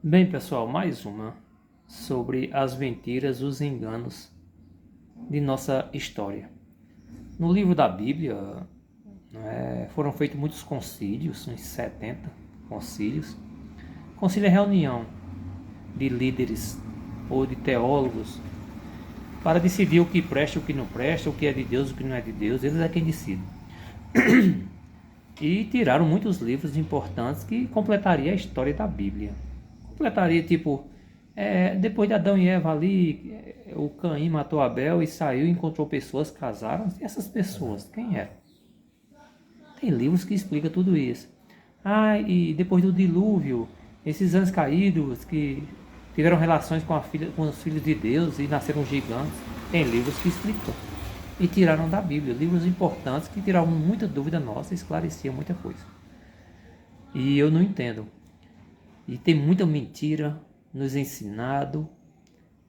Bem, pessoal, mais uma sobre as mentiras, os enganos de nossa história. No livro da Bíblia, foram feitos muitos concílios, uns 70 concílios. Concílio é reunião de líderes ou de teólogos para decidir o que presta, o que não presta, o que é de Deus, o que não é de Deus. Eles é quem decide. E tiraram muitos livros importantes que completariam a história da Bíblia. Completaria, tipo, depois de Adão e Eva ali, o Caim matou Abel e saiu, encontrou pessoas, casaram. E essas pessoas, quem eram? Tem livros que explicam tudo isso. E depois do dilúvio, esses anjos caídos que tiveram relações com os filhos de Deus e nasceram gigantes. Tem livros que explicam. E tiraram da Bíblia, livros importantes que tiravam muita dúvida nossa e esclareciam muita coisa. E eu não entendo. E tem muita mentira nos ensinado,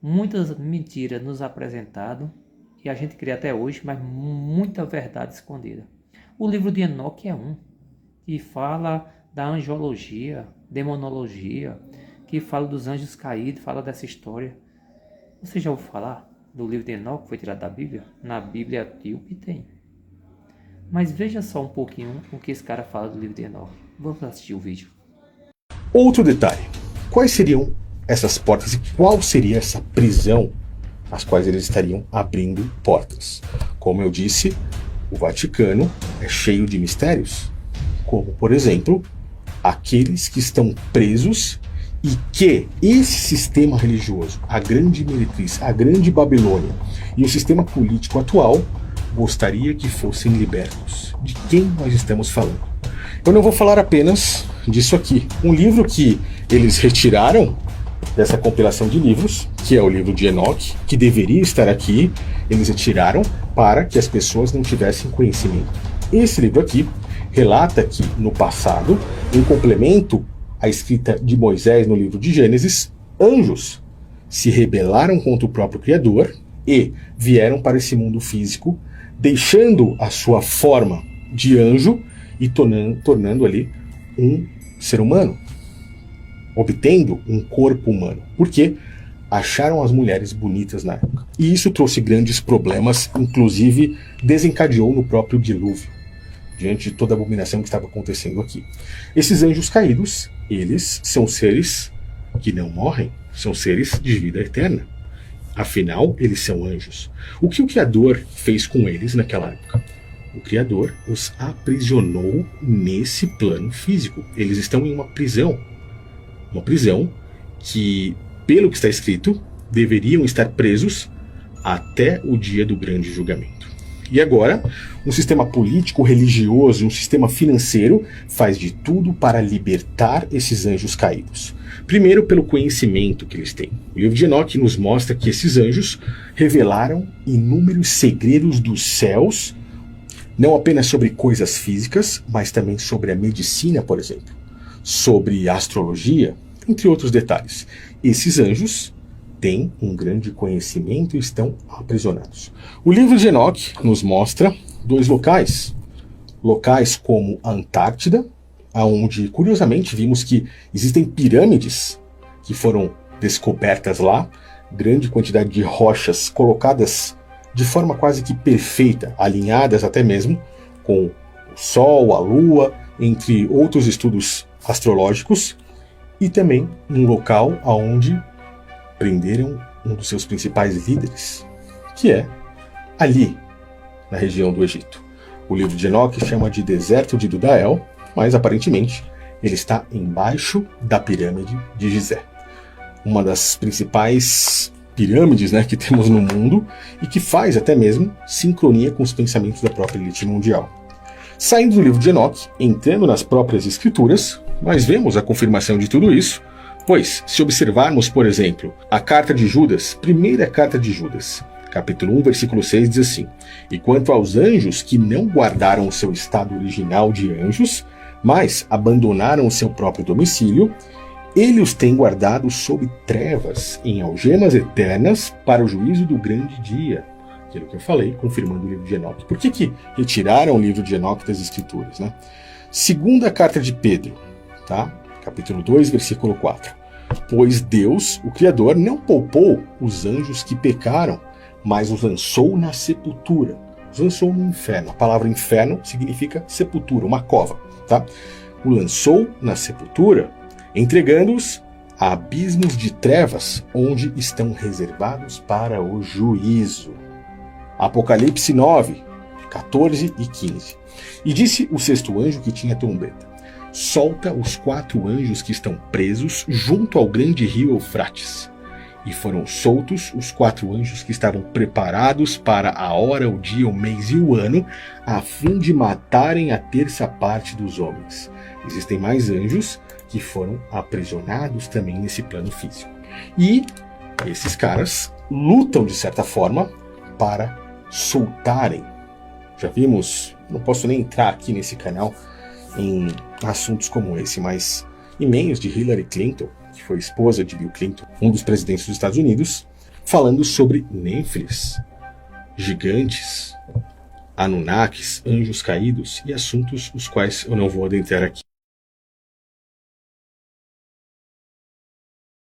muitas mentiras nos apresentado, e a gente crê até hoje, mas muita verdade escondida. O livro de Enoque é um, que fala da angiologia, demonologia, que fala dos anjos caídos, fala dessa história. Você já ouviu falar do livro de Enoque, que foi tirado da Bíblia? Na Bíblia etíope tem. Mas veja só um pouquinho o que esse cara fala do livro de Enoque. Vamos assistir o vídeo. Outro detalhe, quais seriam essas portas e qual seria essa prisão às quais eles estariam abrindo portas? Como eu disse, o Vaticano é cheio de mistérios, como, por exemplo, aqueles que estão presos e que esse sistema religioso, a grande meretriz, a grande Babilônia e o sistema político atual gostaria que fossem libertos. De quem nós estamos falando? Eu não vou falar apenas disso aqui. Um livro que eles retiraram dessa compilação de livros, que é o livro de Enoque, que deveria estar aqui, eles retiraram para que as pessoas não tivessem conhecimento. Esse livro aqui relata que, no passado, em complemento à escrita de Moisés no livro de Gênesis, anjos se rebelaram contra o próprio Criador e vieram para esse mundo físico, deixando a sua forma de anjo e tornando ali um ser humano, obtendo um corpo humano, porque acharam as mulheres bonitas na época. E isso trouxe grandes problemas, inclusive desencadeou no próprio dilúvio, diante de toda a abominação que estava acontecendo aqui. Esses anjos caídos, eles são seres que não morrem, são seres de vida eterna. Afinal, eles são anjos. O que o Criador fez com eles naquela época? O Criador os aprisionou nesse plano físico. Eles estão em uma prisão que, pelo que está escrito, deveriam estar presos até o dia do grande julgamento. E agora, um sistema político, religioso, um sistema financeiro faz de tudo para libertar esses anjos caídos. Primeiro, pelo conhecimento que eles têm. O livro de Enoque nos mostra que esses anjos revelaram inúmeros segredos dos céus, não apenas sobre coisas físicas, mas também sobre a medicina, por exemplo, sobre a astrologia, entre outros detalhes. Esses anjos têm um grande conhecimento e estão aprisionados. O livro de Enoque nos mostra dois locais como a Antártida, onde, curiosamente, vimos que existem pirâmides que foram descobertas lá, grande quantidade de rochas colocadas de forma quase que perfeita, alinhadas até mesmo com o Sol, a Lua, entre outros estudos astrológicos, e também um local onde prenderam um dos seus principais líderes, que é ali, na região do Egito. O livro de Enoque chama de Deserto de Dudael, mas aparentemente ele está embaixo da pirâmide de Gizé, uma das principais pirâmides, que temos no mundo e que faz até mesmo sincronia com os pensamentos da própria elite mundial. Saindo do livro de Enoque, entrando nas próprias escrituras, nós vemos a confirmação de tudo isso, pois, se observarmos, por exemplo, a carta de Judas, primeira carta de Judas, capítulo 1, versículo 6, diz assim: "E quanto aos anjos que não guardaram o seu estado original de anjos, mas abandonaram o seu próprio domicílio, ele os tem guardados sob trevas, em algemas eternas, para o juízo do grande dia." Aquilo que eu falei, confirmando o livro de Enoque. Por que retiraram o livro de Enoque das Escrituras? Segunda carta de Pedro, capítulo 2, versículo 4. Pois Deus, o Criador, não poupou os anjos que pecaram, mas os lançou na sepultura. Os lançou no inferno. A palavra inferno significa sepultura, uma cova. Tá? O lançou na sepultura, entregando-os a abismos de trevas, onde estão reservados para o juízo. Apocalipse 9, 14 e 15. E disse o sexto anjo que tinha trombeta: solta os 4 anjos que estão presos junto ao grande rio Eufrates. E foram soltos os 4 anjos que estavam preparados para a hora, o dia, o mês e o ano, a fim de matarem a terça parte dos homens. Existem mais anjos que foram aprisionados também nesse plano físico. E esses caras lutam, de certa forma, para soltarem. Já vimos, não posso nem entrar aqui nesse canal em assuntos como esse, mas e-mails de Hillary Clinton, que foi esposa de Bill Clinton, um dos presidentes dos Estados Unidos, falando sobre Néfilis, gigantes, Anunnakis, anjos caídos e assuntos os quais eu não vou adentrar aqui.